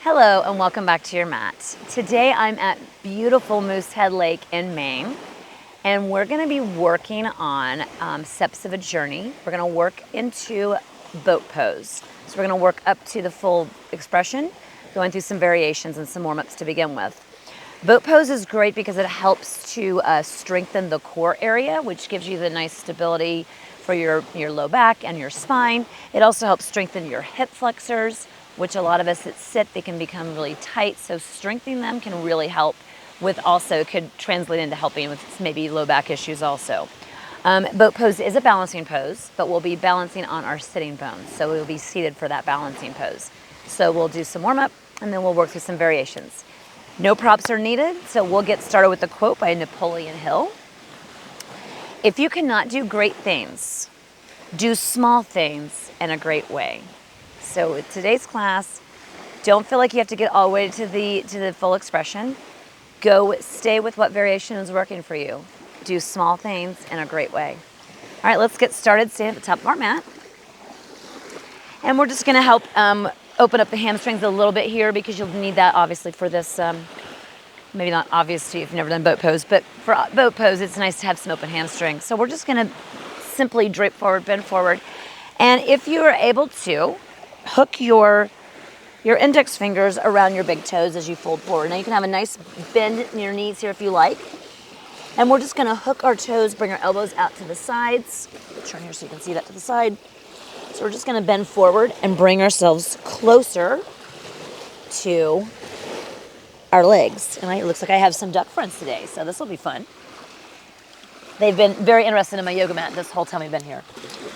Hello and welcome back to your mat. Today I'm at beautiful Moosehead Lake in Maine, and we're going to be working on steps of a journey. We're going to work into boat pose. So we're going to work up to the full expression, going through some variations and some warm-ups to begin with. Boat pose is great because it helps to strengthen the core area, which gives you the nice stability for your low back and your spine. It also helps strengthen your hip flexors, which a lot of us that sit, they can become really tight. So strengthening them can really help with also, could translate into helping with maybe low back issues also. Boat pose is a balancing pose, but we'll be balancing on our sitting bones. So we'll be seated for that balancing pose. So we'll do some warm up and then we'll work through some variations. No props are needed, so we'll get started with a quote by Napoleon Hill. If you cannot do great things, do small things in a great way. So with today's class, don't feel like you have to get all the way to the full expression. Go stay with what variation is working for you. Do small things in a great way. All right, let's get started. Stand at the top of our mat. And we're just gonna help open up the hamstrings a little bit here because you'll need that obviously for this, maybe not obvious to you if you've never done boat pose, but for boat pose, it's nice to have some open hamstrings. So we're just gonna simply drape forward, bend forward. And if you are able to, hook your index fingers around your big toes as you fold forward. Now you can have a nice bend in your knees here if you like. And we're just gonna hook our toes, bring our elbows out to the sides. Turn here so you can see that to the side. So we're just gonna bend forward and bring ourselves closer to our legs. And it looks like I have some duck friends today, so this will be fun. They've been very interested in my yoga mat this whole time we've been here.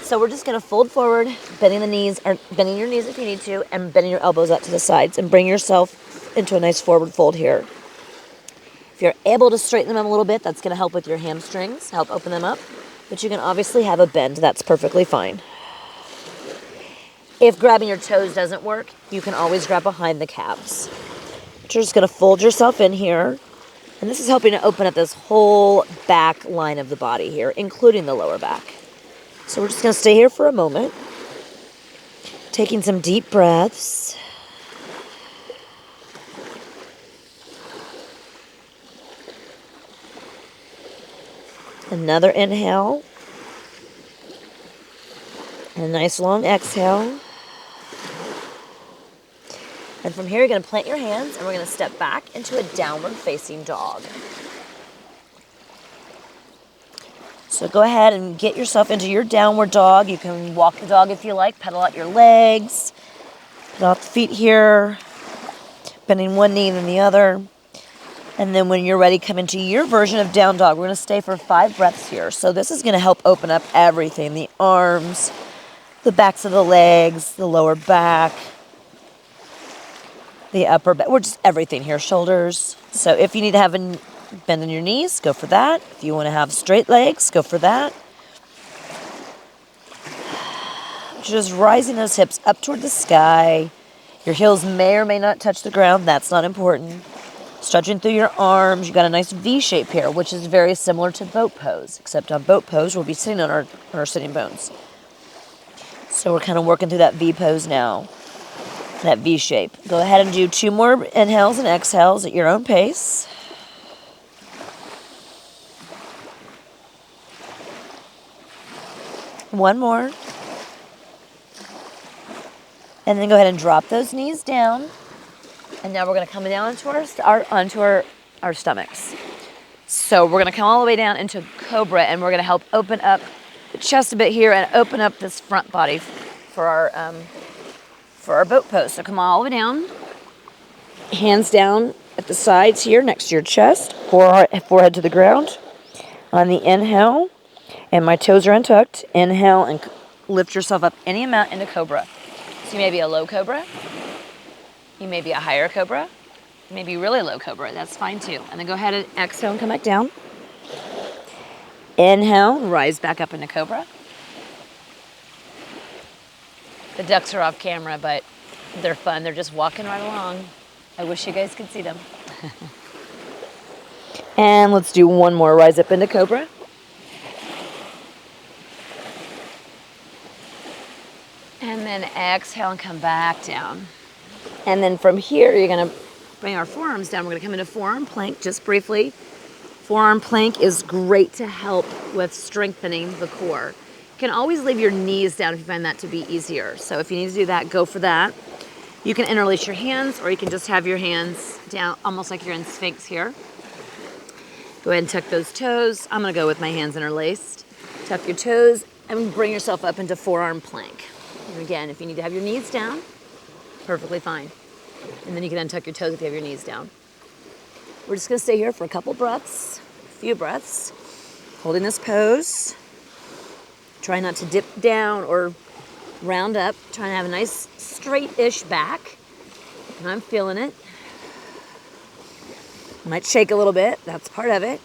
So we're just gonna fold forward, bending the knees, or bending your knees if you need to, and bending your elbows out to the sides, and bring yourself into a nice forward fold here. If you're able to straighten them a little bit, that's gonna help with your hamstrings, help open them up. But you can obviously have a bend, that's perfectly fine. If grabbing your toes doesn't work, you can always grab behind the calves. But you're just gonna fold yourself in here. And this is helping to open up this whole back line of the body here, including the lower back. So we're just gonna stay here for a moment. Taking some deep breaths. Another inhale. And a nice long exhale. And from here, you're going to plant your hands, and we're going to step back into a downward facing dog. So go ahead and get yourself into your downward dog. You can walk the dog if you like, pedal out your legs, pedal out the feet here, bending one knee and then the other. And then when you're ready, come into your version of down dog. We're going to stay for 5 breaths here. So this is going to help open up everything, the arms, the backs of the legs, the lower back, the upper back. We're just everything here, shoulders. So if you need to have a bend in your knees, go for that. If you want to have straight legs, go for that. Just rising those hips up toward the sky. Your heels may or may not touch the ground. That's not important. Stretching through your arms. You got a nice V shape here, which is very similar to boat pose, except on boat pose, we'll be sitting on our sitting bones. So we're kind of working through that V pose now, that V shape. Go ahead and do 2 more inhales and exhales at your own pace. One more. And then go ahead and drop those knees down. And now we're going to come down onto our stomachs. So we're going to come all the way down into Cobra, and we're going to help open up the chest a bit here and open up this front body for our boat pose. So come all the way down. Hands down at the sides here next to your chest, forehead to the ground. On the inhale, and my toes are untucked. Inhale and lift yourself up any amount into Cobra. So you may be a low Cobra. You may be a higher Cobra. You may be really low Cobra. That's fine too. And then go ahead and exhale and come back down. Inhale, rise back up into Cobra. The ducks are off camera, but they're fun. They're just walking right along. I wish you guys could see them. And let's do one more. Rise up into Cobra. And then exhale and come back down. And then from here, you're gonna bring our forearms down. We're gonna come into forearm plank just briefly. Forearm plank is great to help with strengthening the core. You can always leave your knees down if you find that to be easier. So if you need to do that, go for that. You can interlace your hands, or you can just have your hands down, almost like you're in Sphinx here. Go ahead and tuck those toes. I'm gonna go with my hands interlaced. Tuck your toes and bring yourself up into forearm plank. And again, if you need to have your knees down, perfectly fine. And then you can untuck your toes if you have your knees down. We're just gonna stay here for a couple breaths, a few breaths, holding this pose. Try not to dip down or round up. Trying to have a nice straight-ish back. And I'm feeling it. Might shake a little bit, that's part of it.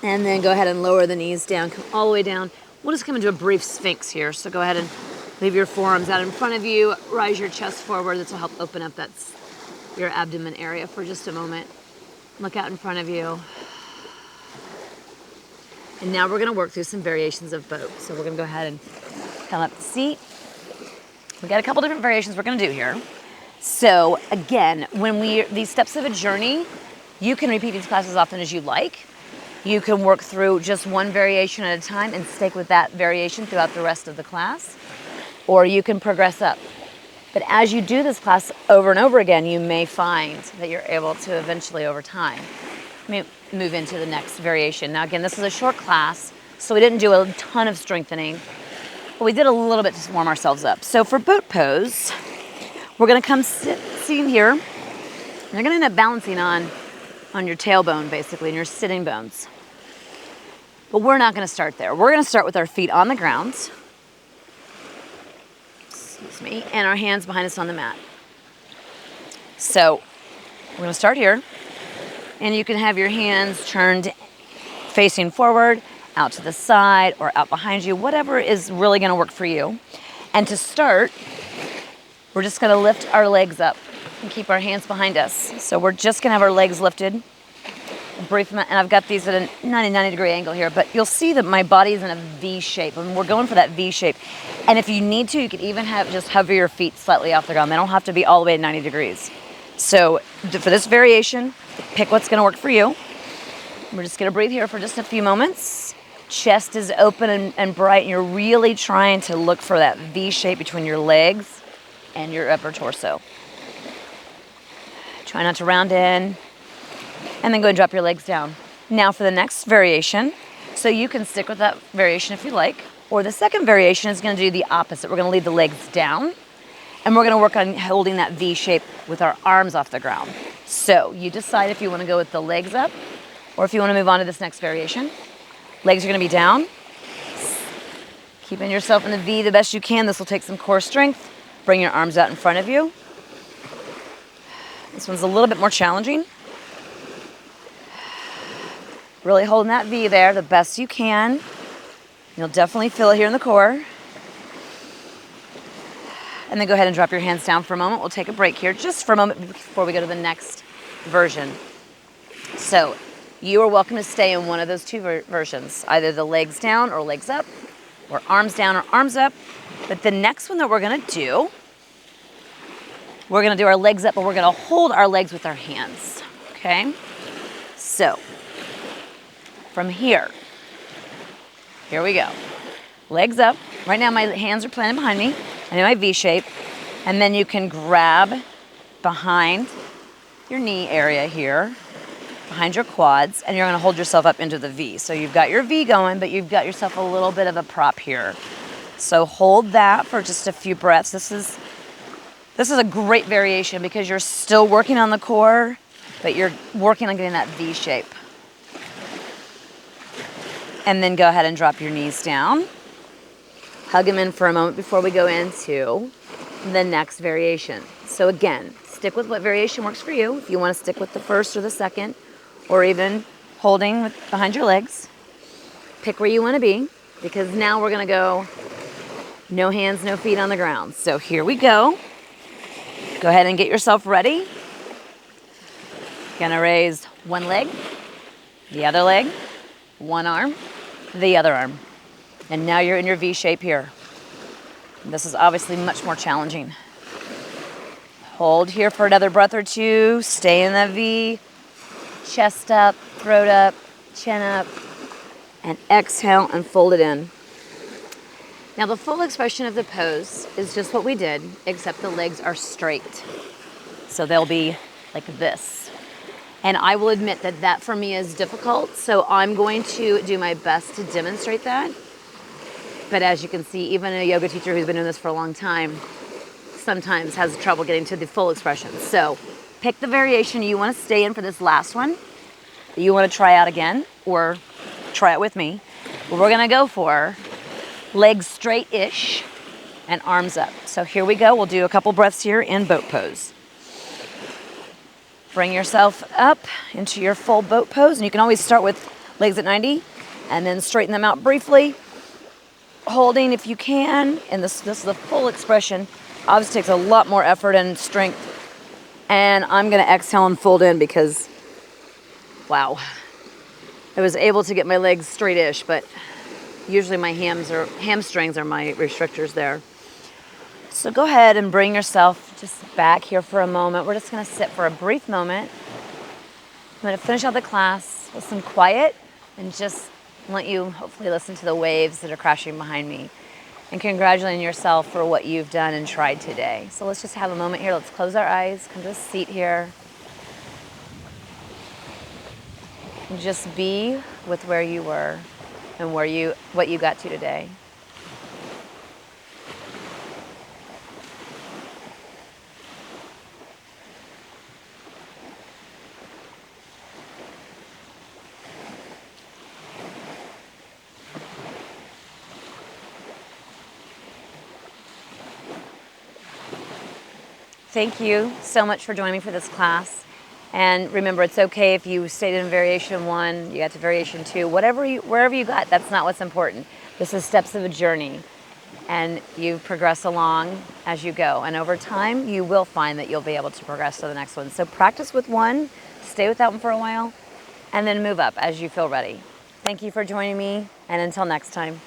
And then go ahead and lower the knees down, come all the way down. We'll just come into a brief Sphinx here. So go ahead and leave your forearms out in front of you, rise your chest forward. This will help open up your abdomen area for just a moment. Look out in front of you. And now we're gonna work through some variations of boat. So we're gonna go ahead and come up the seat. We got a couple different variations we're gonna do here. So again, these steps of a journey, you can repeat these classes as often as you like. You can work through just one variation at a time and stick with that variation throughout the rest of the class, or you can progress up. But as you do this class over and over again, you may find that you're able to eventually, over time, move into the next variation. Now again, this is a short class, so we didn't do a ton of strengthening, but we did a little bit to warm ourselves up. So for boat pose, we're gonna come sitting here, and you're gonna end up balancing on your tailbone, basically, and your sitting bones. But we're not gonna start there. We're gonna start with our feet on the ground, excuse me, and our hands behind us on the mat. So we're gonna start here, and you can have your hands turned facing forward, out to the side, or out behind you, whatever is really gonna work for you. And to start, we're just gonna lift our legs up and keep our hands behind us. So we're just gonna have our legs lifted. Brief amount, and I've got these at a 90-degree angle here, but you'll see that my body's in a V shape, and we're going for that V shape. And if you need to, you could even just hover your feet slightly off the ground. They don't have to be all the way at 90 degrees. So for this variation, pick what's gonna work for you. We're just gonna breathe here for just a few moments. Chest is open and bright, and you're really trying to look for that V shape between your legs and your upper torso. Try not to round in, and then go and drop your legs down. Now for the next variation, so you can stick with that variation if you like, or the second variation is gonna do the opposite. We're gonna leave the legs down, and we're gonna work on holding that V shape with our arms off the ground. So you decide if you wanna go with the legs up, or if you wanna move on to this next variation. Legs are gonna be down. Keeping yourself in the V the best you can. This will take some core strength. Bring your arms out in front of you. This one's a little bit more challenging. Really holding that V there the best you can. You'll definitely feel it here in the core. And then go ahead and drop your hands down for a moment. We'll take a break here just for a moment before we go to the next version. So you are welcome to stay in one of those two versions, either the legs down or legs up, or arms down or arms up. But the next one that we're gonna do our legs up, but we're gonna hold our legs with our hands, okay? So, from here we go. Legs up. Right now my hands are planted behind me. I'm in my V shape. And then you can grab behind your knee area here, behind your quads, and you're gonna hold yourself up into the V. So you've got your V going, but you've got yourself a little bit of a prop here. So hold that for just a few breaths. This is a great variation because you're still working on the core, but you're working on getting that V shape. And then go ahead and drop your knees down. Hug them in for a moment before we go into the next variation. So again, stick with what variation works for you. If you want to stick with the first or the second, or even holding behind your legs, pick where you want to be, because now we're going to go no hands, no feet on the ground. So here we go. Go ahead and get yourself ready. Gonna raise one leg, the other leg, one arm, the other arm. And now you're in your V shape here. This is obviously much more challenging. Hold here for another breath or two. Stay in that V. Chest up, throat up, chin up, and exhale and fold it in. Now the full expression of the pose is just what we did, except the legs are straight. So they'll be like this. And I will admit that that for me is difficult, so I'm going to do my best to demonstrate that. But as you can see, even a yoga teacher who's been doing this for a long time sometimes has trouble getting to the full expression. So pick the variation you want to stay in for this last one that you want to try out again, or try it with me. But we're gonna go for legs straight-ish and arms up. So here we go. We'll do a couple breaths here in boat pose. Bring yourself up into your full boat pose, and you can always start with legs at 90 and then straighten them out briefly, holding if you can. And this is the full expression. Obviously takes a lot more effort and strength. And I'm gonna exhale and fold in because, wow. I was able to get my legs straight-ish, but usually my hamstrings are my restrictors there. So go ahead and bring yourself just back here for a moment. We're just gonna sit for a brief moment. I'm gonna finish out the class with some quiet and just let you hopefully listen to the waves that are crashing behind me and congratulating yourself for what you've done and tried today. So let's just have a moment here. Let's close our eyes, come to a seat here. And just be with where you were and what you got to today. Thank you so much for joining me for this class. And remember, it's okay if you stayed in variation 1, you got to variation 2, wherever you got, that's not what's important. This is steps of a journey, and you progress along as you go. And over time, you will find that you'll be able to progress to the next one. So practice with one, stay with that one for a while, and then move up as you feel ready. Thank you for joining me, and until next time.